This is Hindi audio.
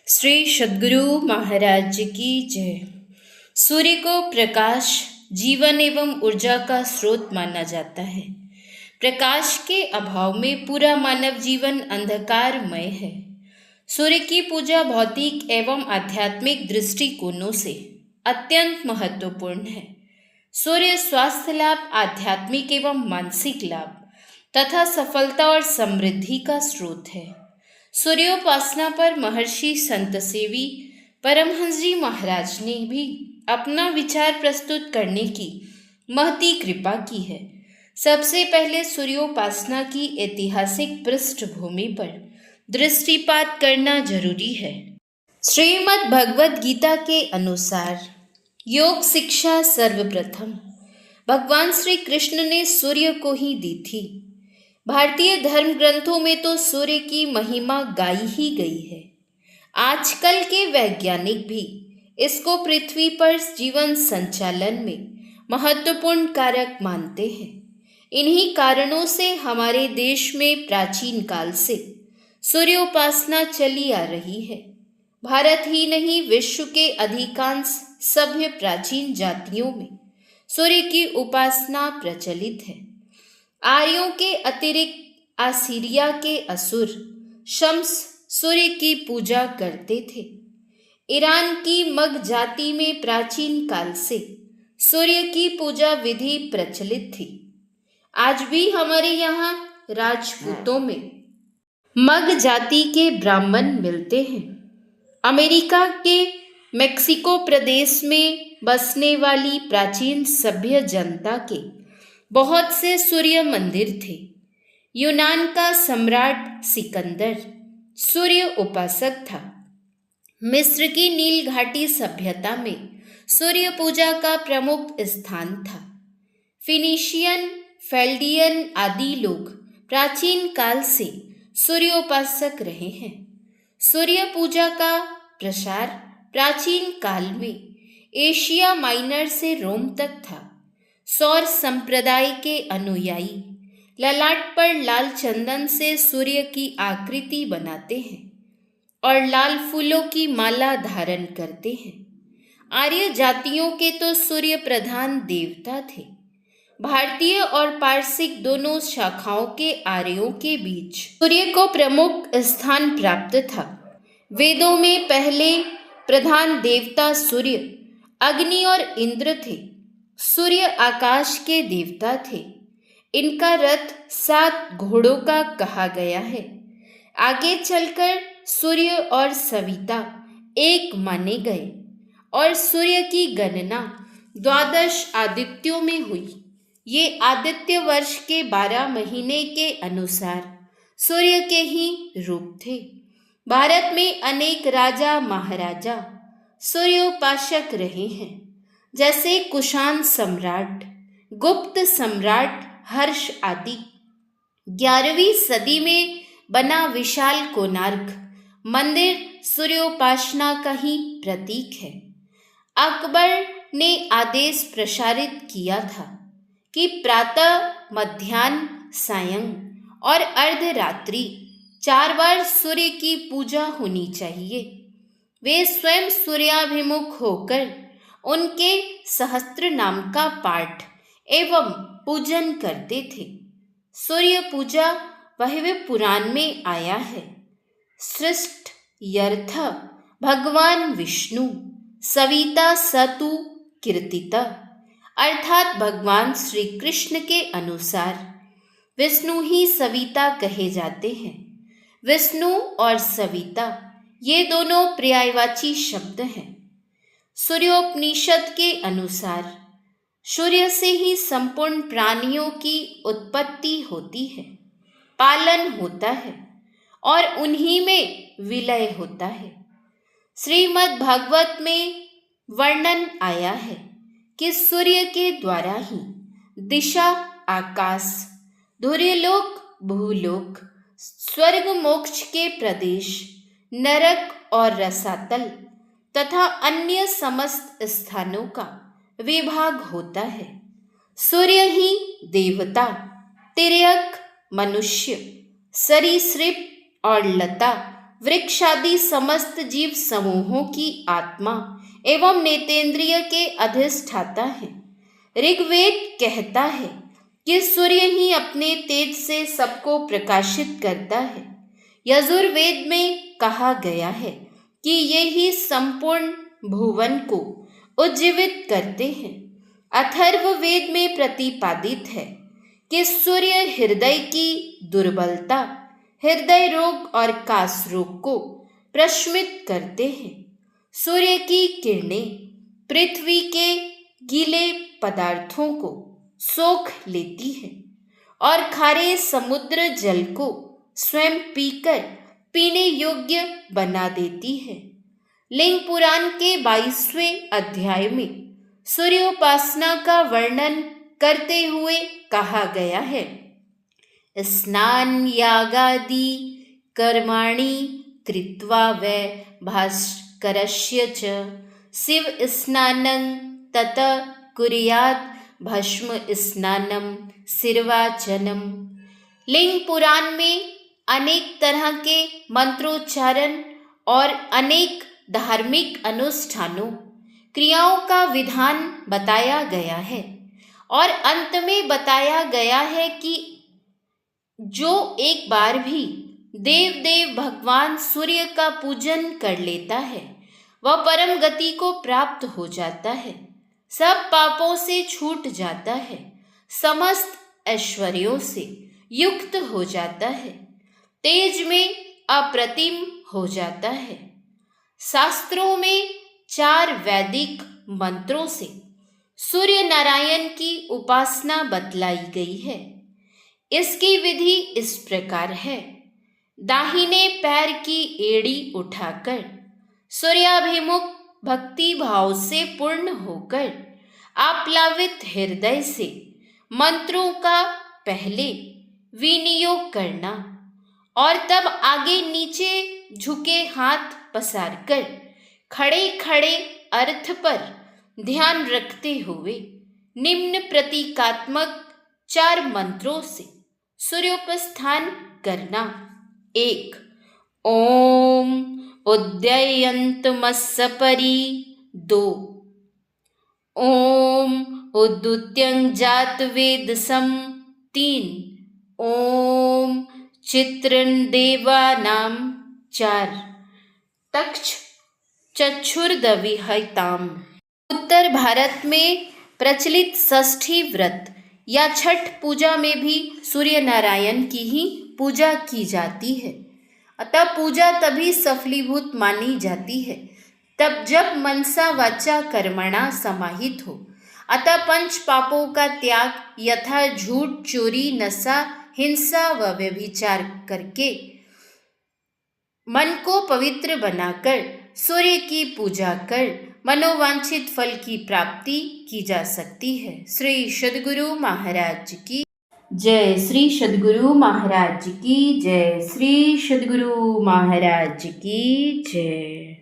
श्री सद्गुरु महाराज की जय। सूर्य को प्रकाश, जीवन एवं ऊर्जा का स्रोत माना जाता है। प्रकाश के अभाव में पूरा मानव जीवन अंधकारमय है। सूर्य की पूजा भौतिक एवं आध्यात्मिक दृष्टिकोणों से अत्यंत महत्वपूर्ण है। सूर्य स्वास्थ्य लाभ, आध्यात्मिक एवं मानसिक लाभ तथा सफलता और समृद्धि का स्रोत है। सूर्योपासना पर महर्षि संत सेवी परमहंस जी महाराज ने भी अपना विचार प्रस्तुत करने की महती कृपा की है। सबसे पहले सूर्योपासना की ऐतिहासिक पृष्ठभूमि पर दृष्टिपात करना जरूरी है। श्रीमद् भगवद गीता के अनुसार योग शिक्षा सर्वप्रथम भगवान श्री कृष्ण ने सूर्य को ही दी थी। भारतीय धर्म ग्रंथों में तो सूर्य की महिमा गाई ही गई है। आजकल के वैज्ञानिक भी इसको पृथ्वी पर जीवन संचालन में महत्वपूर्ण कारक मानते हैं। इन्हीं कारणों से हमारे देश में प्राचीन काल से सूर्योपासना चली आ रही है। भारत ही नहीं, विश्व के अधिकांश सभ्य प्राचीन जातियों में सूर्य की उपासना प्रचलित है। आर्यों के अतिरिक्त असीरिया के असुर शम्स सूर्य की पूजा करते थे। ईरान की मग जाति में प्राचीन काल से सूर्य की पूजा विधि प्रचलित थी। आज भी हमारे यहाँ राजपूतों में मग जाति के ब्राह्मण मिलते हैं। अमेरिका के मेक्सिको प्रदेश में बसने वाली प्राचीन सभ्य जनता के बहुत से सूर्य मंदिर थे। यूनान का सम्राट सिकंदर सूर्य उपासक था। मिस्र की नील घाटी सभ्यता में सूर्य पूजा का प्रमुख स्थान था। फिनिशियन, फेल्डियन आदि लोग प्राचीन काल से सूर्योपासक रहे हैं। सूर्य पूजा का प्रसार प्राचीन काल में एशिया माइनर से रोम तक था। सौर संप्रदाय के अनुयायी ललाट पर लाल चंदन से सूर्य की आकृति बनाते हैं और लाल फूलों की माला धारण करते हैं। आर्य जातियों के तो सूर्य प्रधान देवता थे। भारतीय और पारसिक दोनों शाखाओं के आर्यों के बीच सूर्य को प्रमुख स्थान प्राप्त था। वेदों में पहले प्रधान देवता सूर्य, अग्नि और इंद्र थे। सूर्य आकाश के देवता थे। इनका रथ 7 घोड़ों का कहा गया है। आगे चलकर सूर्य और सविता एक माने गए और सूर्य की गणना 12 आदित्यों में हुई। ये आदित्य वर्ष के 12 महीने के अनुसार सूर्य के ही रूप थे। भारत में अनेक राजा महाराजा सूर्योपासक रहे हैं, जैसे कुषाण सम्राट, गुप्त सम्राट हर्ष आदि। 11वीं सदी में बना विशाल कोणार्क मंदिर सूर्योपासना का ही प्रतीक है। अकबर ने आदेश प्रसारित किया था कि प्रातः, मध्याह्न, सायं और अर्धरात्रि 4 बार सूर्य की पूजा होनी चाहिए। वे स्वयं सूर्याभिमुख होकर उनके सहस्त्र नाम का पाठ एवं पूजन करते थे। सूर्य पूजा वायव्य पुराण में आया है। सृष्ट यर्थ भगवान विष्णु सविता सतु कीर्तिता, अर्थात भगवान श्री कृष्ण के अनुसार विष्णु ही सविता कहे जाते हैं। विष्णु और सविता ये दोनों पर्यायवाची शब्द हैं। सूर्योपनिषद के अनुसार सूर्य से ही संपूर्ण प्राणियों की उत्पत्ति होती है, पालन होता है और उन्हीं में विलय होता है। श्रीमद् भागवत में वर्णन आया है कि सूर्य के द्वारा ही दिशा, आकाश, धुर्यलोक, भूलोक, स्वर्ग मोक्ष के प्रदेश, नरक और रसातल तथा अन्य समस्त स्थानों का विभाग होता है। सूर्य ही देवता, तिर्यक, मनुष्य, सरीसृप और लता वृक्षादि समस्त जीव समूहों की आत्मा एवं नेतेंद्रिय के अधिष्ठाता है। ऋग्वेद कहता है कि सूर्य ही अपने तेज से सबको प्रकाशित करता है। यजुर्वेद में कहा गया है कि ये ही संपूर्ण भुवन को उज्जीवित करते हैं। अथर्ववेद में प्रतिपादित है कि सूर्य हृदय की दुर्बलता, हृदय रोग और कास रोग को प्रशमित करते हैं। सूर्य की किरणें पृथ्वी के गीले पदार्थों को सोख लेती है और खारे समुद्र जल को स्वयं पीकर पीने योग्य बना देती है। लिंग पुराण के 22वें अध्याय में सूर्योपासना का वर्णन करते हुए कहा गया है, स्नान यागादि कर्माणि कृत्वा वै भास्करस्य च शिव स्नानं ततः कुर्यात् भस्म स्नानम सिर्वाचनम। लिंग पुराण में अनेक तरह के मंत्रोच्चारण और अनेक धार्मिक अनुष्ठानों क्रियाओं का विधान बताया गया है और अंत में बताया गया है कि जो एक बार भी देव भगवान सूर्य का पूजन कर लेता है वह परम गति को प्राप्त हो जाता है, सब पापों से छूट जाता है, समस्त ऐश्वर्यों से युक्त हो जाता है, तेज में अप्रतिम हो जाता है। शास्त्रों में 4 वैदिक मंत्रों से सूर्य नारायण की उपासना बतलाई गई है। इसकी विधि इस प्रकार है, दाहिने पैर की एड़ी उठाकर सूर्याभिमुख भक्ति भाव से पूर्ण होकर आप्लावित हृदय से मंत्रों का पहले विनियोग करना और तब आगे नीचे झुके हाथ पसार कर खड़े खड़े अर्थ पर ध्यान रखते हुए निम्न प्रतीकात्मक 4 मंत्रों से सूर्योपास्थान करना। 1. ओम उद्ययन्तमस्सपरि। 2. ओम उद्युत्यं जातवेदसं। 3. ओम चित्रं देवानां। 4. तक्ष चक्षुर्दविहताम। उत्तर भारत में प्रचलित षष्ठी व्रत या छठ पूजा में भी सूर्य नारायण की ही पूजा की जाती है। अतः पूजा तभी सफलीभूत मानी जाती है तब जब मनसा वाचा कर्मणा समाहित हो। अतः 5 पापों का त्याग यथा झूठ, चोरी, नशा, हिंसा व व्यभिचार करके मन को पवित्र बनाकर सूर्य की पूजा कर मनोवांछित फल की प्राप्ति की जा सकती है। श्री सद्गुरु महाराज की जय। श्री सद्गुरु महाराज की जय। श्री सद्गुरु महाराज की जय।